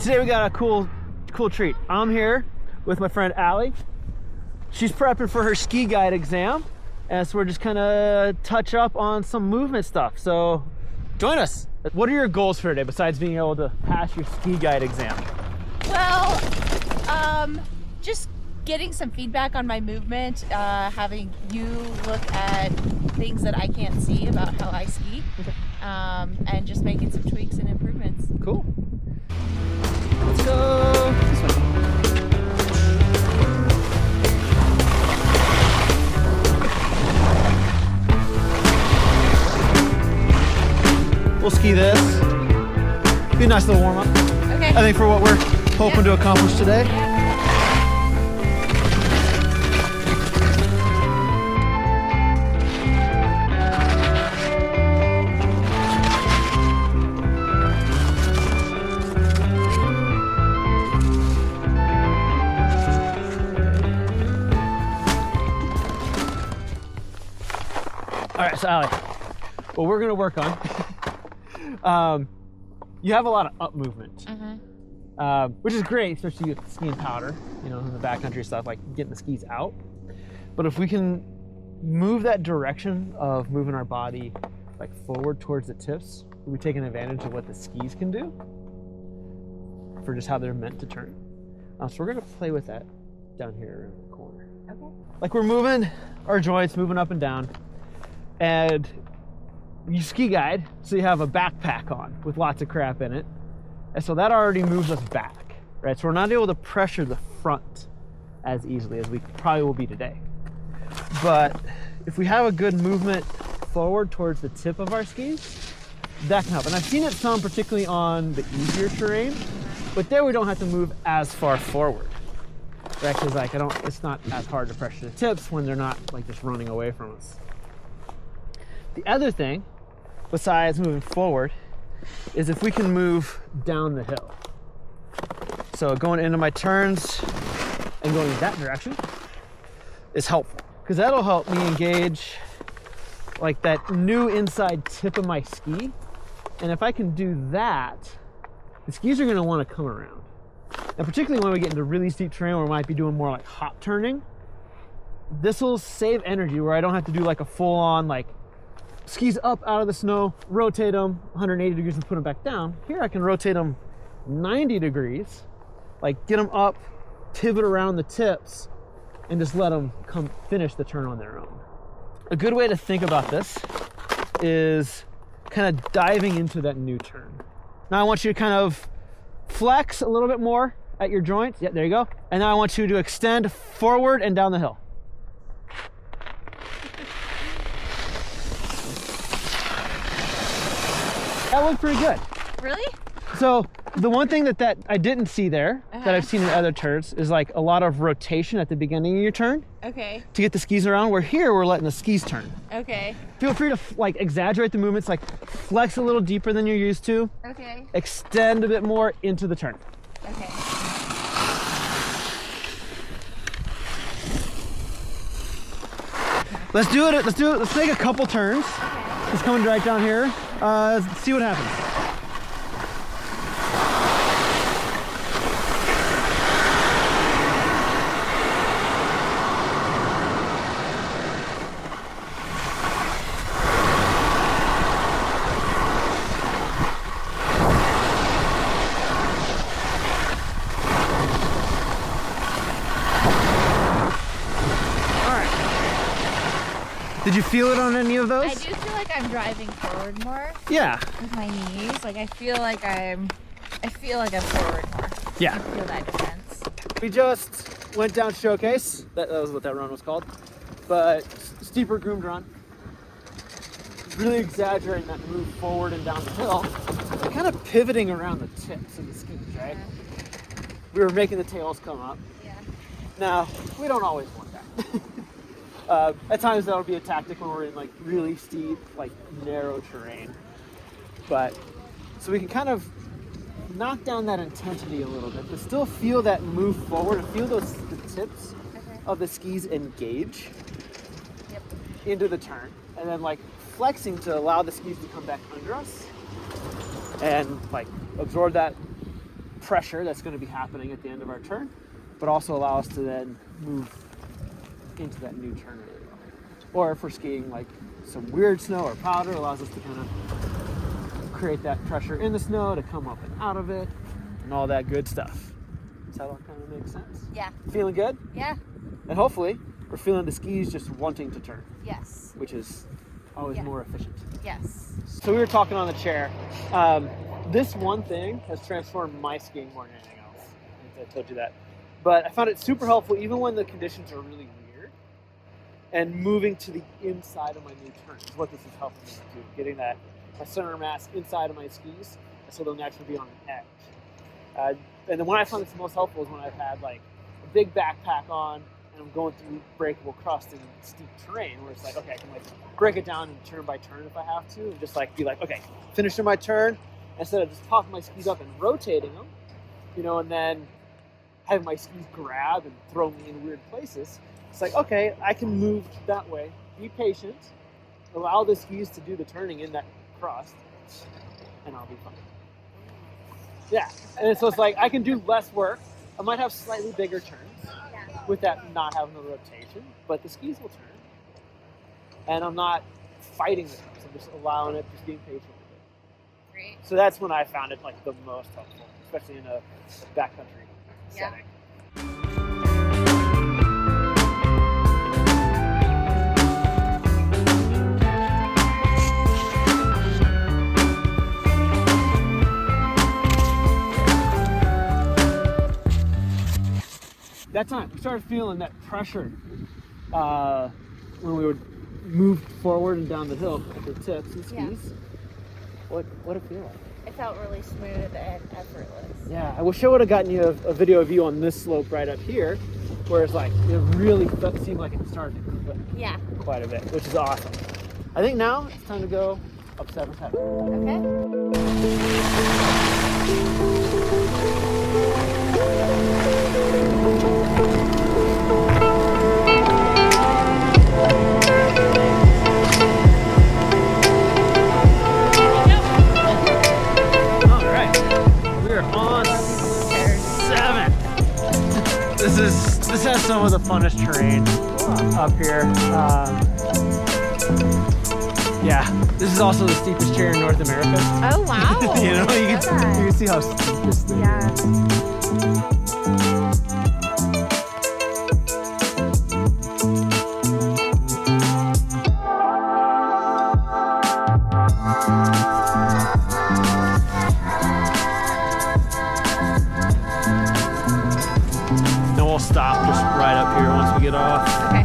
today we got a cool treat. I'm here with my friend Alli. She's prepping for her ski guide exam, and so we're just kind of touch up on some movement stuff. So join us. What are your goals for today besides being able to pass your ski guide exam? Well, just getting some feedback on my movement, having you look at things that I can't see about how I ski, and just making some tweaks and improvements. Cool. Let's go this way. We'll ski this. Be a nice little warm up. Okay. I think for what we're hoping to accomplish today. All right, so Alli, what we're gonna work on, you have a lot of up movement, which is great, especially with skiing powder, you know, in the backcountry stuff, like getting the skis out. But if we can move that direction of moving our body like forward towards the tips, we're taking advantage of what the skis can do for just how they're meant to turn. So we're gonna play with that down here in the corner. Okay. Like we're moving our joints, moving up and down. And you ski guide, so you have a backpack on with lots of crap in it. And so that already moves us back, right? So we're not able to pressure the front as easily as we probably will be today. But if we have a good movement forward towards the tip of our skis, that can help. And I've seen it some, particularly on the easier terrain, but there we don't have to move as far forward. Right? Because like it's not as hard to pressure the tips when they're not like just running away from us. The other thing, besides moving forward, is if we can move down the hill. So going into my turns and going that direction is helpful, because that'll help me engage like that new inside tip of my ski. And if I can do that, the skis are going to want to come around. And particularly when we get into really steep terrain where we might be doing more like hop turning, this will save energy where I don't have to do like a full-on like skis up out of the snow, rotate them 180 degrees and put them back down. Here I can rotate them 90 degrees, like get them up, pivot around the tips, and just let them come finish the turn on their own. A good way to think about this is kind of diving into that new turn. Now I want you to kind of flex a little bit more at your joints. Yeah, there you go. And now I want you to extend forward and down the hill. That looked pretty good. Really? So the one thing that I didn't see there that I've seen in other turns is like a lot of rotation at the beginning of your turn. Okay. To get the skis around, where here we're letting the skis turn. Okay. Feel free to like exaggerate the movements, like flex a little deeper than you're used to. Okay. Extend a bit more into the turn. Okay. Let's do it. Let's take a couple turns. Okay. Just coming right down here. Let's see what happens. Did you feel it on any of those? I do feel like I'm driving forward more. Yeah. With my knees, like I feel like I'm forward more. Yeah. I feel that difference. We just went down Showcase. That was what that run was called. But steeper groomed run. Really exaggerating that move forward and down the hill. Kind of pivoting around the tips of the skis, right? Yeah. We were making the tails come up. Yeah. Now, we don't always want that. At times that'll be a tactic when we're in like really steep, like narrow terrain. But so we can kind of knock down that intensity a little bit, but still feel that move forward and feel the tips of the skis engage into the turn, and then like flexing to allow the skis to come back under us and like absorb that pressure that's going to be happening at the end of our turn, but also allow us to then move into that new turn really well. Or if we're skiing like some weird snow or powder, allows us to kind of create that pressure in the snow to come up and out of it and all that good stuff. Does that all kind of make sense? Yeah. Feeling good? Yeah. And hopefully we're feeling the skis just wanting to turn. Yes. Which is always more efficient. Yes. So we were talking on the chair. This one thing has transformed my skiing more than anything else. I think I told you that. But I found it super helpful even when the conditions are really weird. And moving to the inside of my new turn is what this is helping me do. Getting that my center mass inside of my skis so they'll naturally be on an edge. And then when I find this most helpful is when I've had like a big backpack on and I'm going through breakable crust and steep terrain where it's like, okay, I can like break it down and turn by turn if I have to, and just like be like, okay, finishing my turn instead of just popping my skis up and rotating them, you know, and then having my skis grab and throw me in weird places. It's like, okay, I can move that way, be patient, allow the skis to do the turning in that crust, and I'll be fine. Yeah, and so it's like I can do less work. I might have slightly bigger turns with that not having the rotation, but the skis will turn. And I'm not fighting the turns. I'm just allowing it, just being patient with it. Great. So that's when I found it like the most helpful, especially in a backcountry setting. That time, we started feeling that pressure when we would move forward and down the hill at the tips and skis. Yeah. What it feel like? It felt really smooth and effortless. Yeah, I wish I would have gotten you a video of you on this slope right up here, where it's like it really seemed like it started to clip quite a bit, which is awesome. I think now it's time to go up 7 7. Okay. This has some of the funnest terrain up here. Yeah, this is also the steepest chair in North America. Oh wow! You know, you can see how steep this thing is. Stop just right up here once we get off. Okay.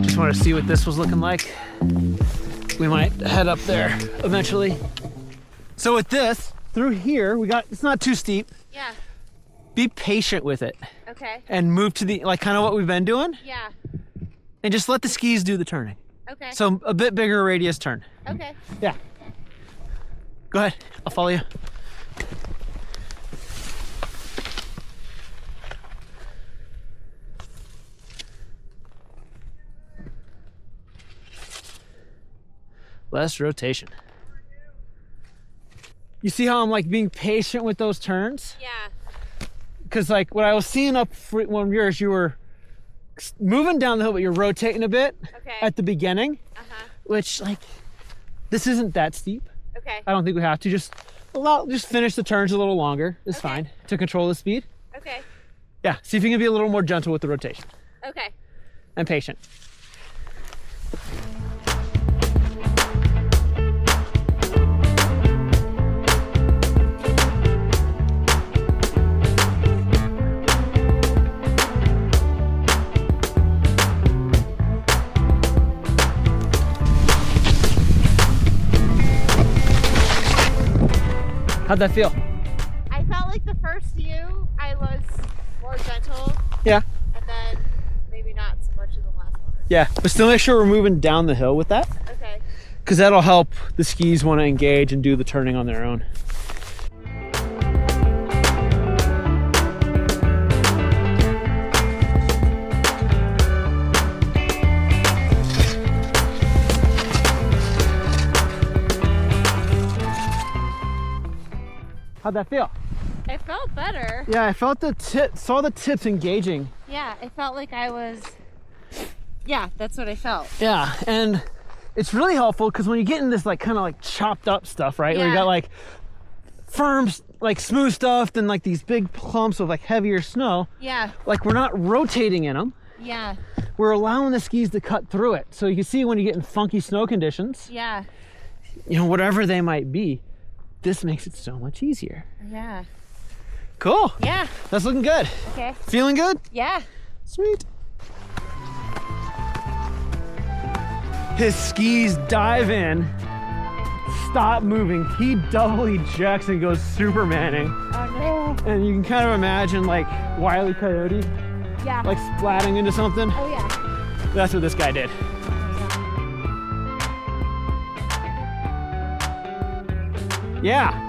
Just want to see what this was looking like. We might head up there eventually. So with this, through here, it's not too steep. Yeah. Be patient with it. Okay. And move to the, like kind of what we've been doing. Yeah. And just let the skis do the turning. Okay. So a bit bigger radius turn. Okay. Yeah. Go ahead, I'll follow you. Less rotation. You see how I'm like being patient with those turns? Yeah. Because like what I was seeing up for one of yours, you were moving down the hill, but you're rotating a bit at the beginning, which like, this isn't that steep. Okay. I don't think we have to. Just finish the turns a little longer. It's fine to control the speed. Okay. Yeah, see if you can be a little more gentle with the rotation. Okay. And patient. How'd that feel? I felt like the first few, I was more gentle. Yeah. And then maybe not so much in the last one. Yeah, but still make sure we're moving down the hill with that. Okay. Because that'll help the skis want to engage and do the turning on their own. How'd that feel? It felt better. Yeah, I felt saw the tips engaging. Yeah, it felt like I was, yeah, that's what I felt. Yeah, and it's really helpful because when you get in this like kind of like chopped up stuff, right? Where you got like firm, like smooth stuff, then like these big clumps of like heavier snow. Yeah. Like we're not rotating in them. Yeah. We're allowing the skis to cut through it. So you can see when you get in funky snow conditions, Yeah. you know, whatever they might be, this makes it so much easier. Yeah. Cool. Yeah. That's looking good. Okay. Feeling good? Yeah. Sweet. His skis dive in, stop moving. He double ejects and goes Supermaning. Oh no. And you can kind of imagine like Wile E. Coyote, Yeah. like splatting into something. Oh yeah. That's what this guy did. Yeah.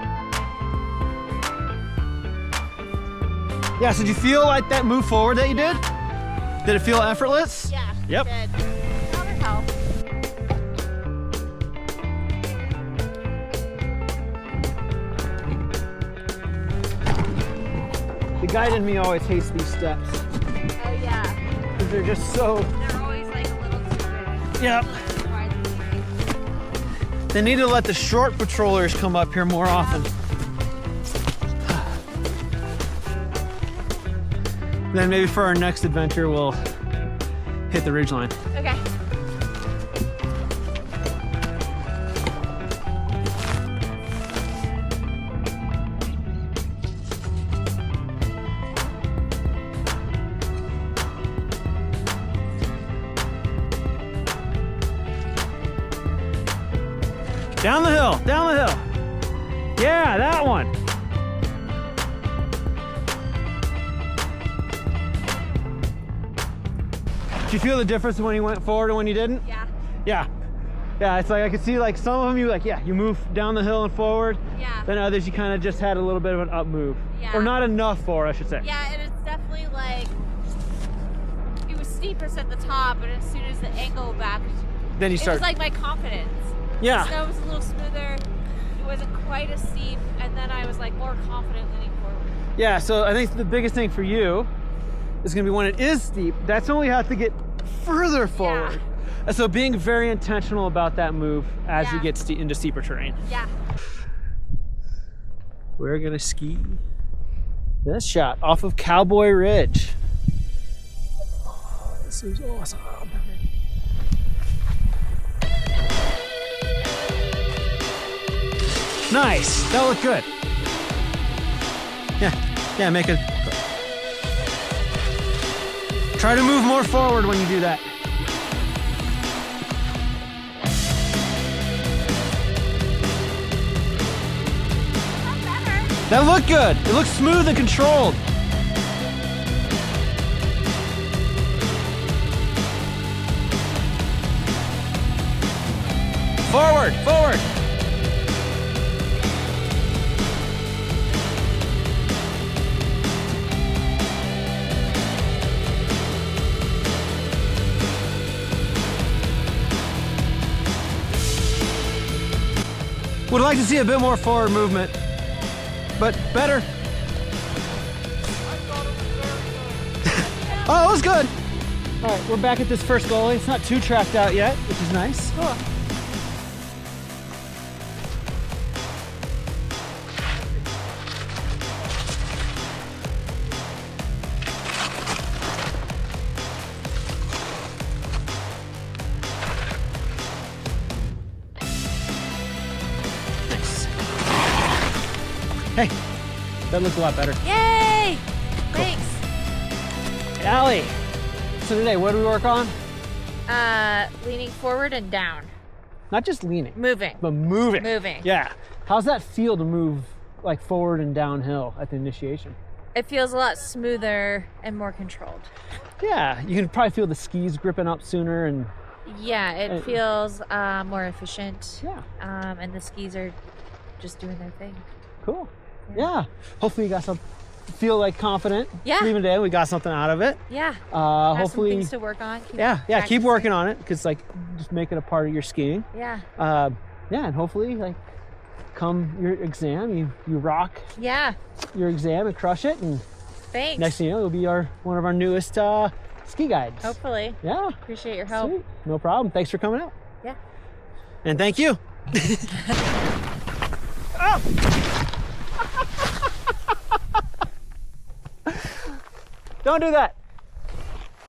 Yeah, so did you feel like that move forward that you did? Did it feel effortless? Yeah. Yep. It did. That'll help. The guide in me always hates these steps Oh yeah. because they're just so. They're always like a little too Yep. They need to let the short patrollers come up here more often. Then maybe for our next adventure, we'll hit the ridgeline. Okay. Down the hill, down the hill. Yeah, that one. Did you feel the difference when you went forward and when you didn't? Yeah. Yeah. Yeah, it's like I could see like some of them you like, yeah, you move down the hill and forward. Yeah. Then others you kind of just had a little bit of an up move. Yeah. Or not enough for, I should say. Yeah, and it's definitely like it was steepest at the top, but as soon as the angle back, Then you it start. was like my confidence. Yeah. The snow was a little smoother. It wasn't quite as steep, and then I was like more confident leaning forward. Yeah, so I think the biggest thing for you is gonna be when it is steep, that's when we have to get further forward. And so being very intentional about that move as you get into steeper terrain. Yeah. We're gonna ski this shot off of Cowboy Ridge. Oh, this is awesome. Nice, that looked good. Yeah, make it. Try to move more forward when you do that. That looked good. It looks smooth and controlled. Forward, forward. Would like to see a bit more forward movement, but better. Oh, it was good. All right, we're back at this first gully. It's not too tracked out yet, which is nice. Cool. Nice. Hey, that looks a lot better. Yay! Thanks. Allie, so today, what do we work on? Leaning forward and down. Not just leaning, Moving. but moving. Moving. Yeah. How's that feel to move like forward and downhill at the initiation? It feels a lot smoother and more controlled. Yeah, you can probably feel the skis gripping up sooner and Yeah, it feels more efficient. yeah, And the skis are just doing their thing. cool. Yeah. Hopefully you got some feel like confident. Yeah. Leaving today, we got something out of it. Yeah. Have Hopefully. some things to work on. Keep Keep practicing. working on it because like just make it a part of your skiing. Yeah. Yeah, and hopefully like come your exam, you rock Yeah. your exam and crush it, and Thanks. next thing you know, you'll be one of our newest ski guides. Hopefully. Yeah. Appreciate your help. Sweet. No problem. Thanks for coming out. Yeah. And thank you. Oh! Don't do that.